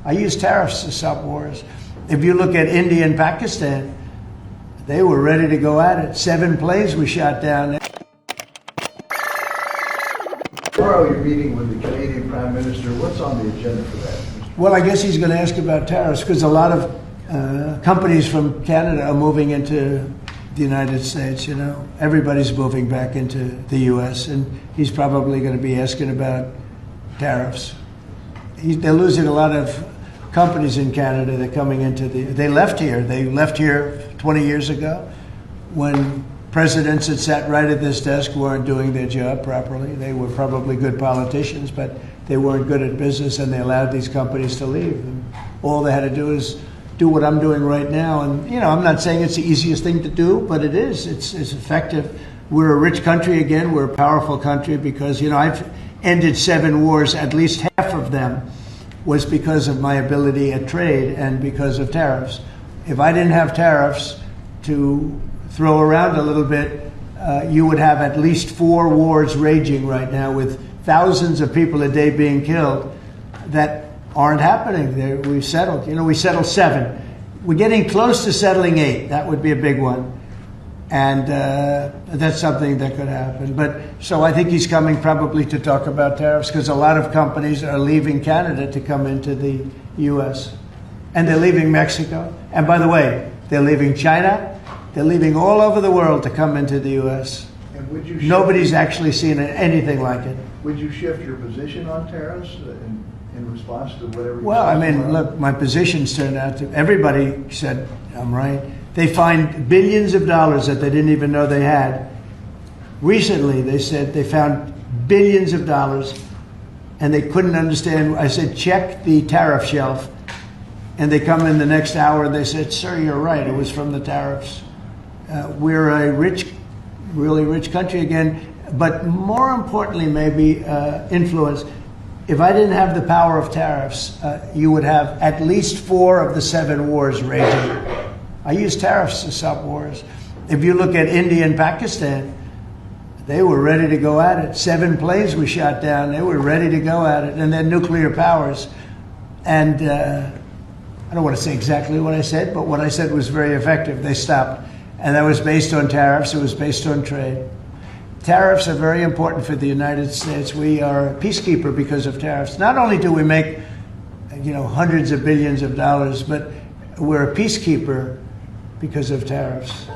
I use tariffs to stop wars. If you look at India and Pakistan, they were ready to go at it. 7 planes we shot down. Tomorrow you're meeting with the Canadian Prime Minister. What's on the agenda for that? Well, I guess he's going to ask about tariffs because a lot of companies from Canada are moving into the United States. You know, everybody's moving back into the U.S., and he's probably going to be asking about tariffs. They're losing a lot of companies in Canada. They're coming into they left here. They left here 20 years ago when presidents that sat right at this desk weren't doing their job properly. They were probably good politicians, but they weren't good at business, and they allowed these companies to leave. And all they had to do is do what I'm doing right now. And, you know, I'm not saying it's the easiest thing to do, but it is. It's effective. We're a rich country again. We're a powerful country because, you know, I've ended 7 wars. At least half of them was because of my ability at trade and because of tariffs. If I didn't have tariffs to throw around a little bit, you would have at least 4 wars raging right now with thousands of people a day being killed that aren't happening. We've settled. You know, we settled 7. We're getting close to settling 8. That would be a big one. And that's something that could happen. But so I think he's coming probably to talk about tariffs because a lot of companies are leaving Canada to come into the U.S. And they're leaving Mexico. And by the way, they're leaving China. They're leaving all over the world to come into the U.S. And would you Nobody's actually seen anything like it. Would you shift your position on tariffs in response to whatever? Well, I mean, look, my positions turned out to, everybody said I'm right. They find billions of dollars that they didn't even know they had. Recently, they said they found billions of dollars, and they couldn't understand. I said, check the tariff shelf. And they come in the next hour, and they said, sir, you're right. It was from the tariffs. We're a rich, really rich country again. But more importantly, maybe influence. If I didn't have the power of tariffs, you would have at least 4 of the 7 wars raging. I use tariffs to stop wars. If you look at India and Pakistan, they were ready to go at it. 7 planes we shot down. They were ready to go at it, and they're nuclear powers. And I don't want to say exactly what I said, but what I said was very effective. They stopped. And that was based on tariffs. It was based on trade. Tariffs are very important for the United States. We are a peacekeeper because of tariffs. Not only do we make, you know, hundreds of billions of dollars, but we're a peacekeeper because of tariffs.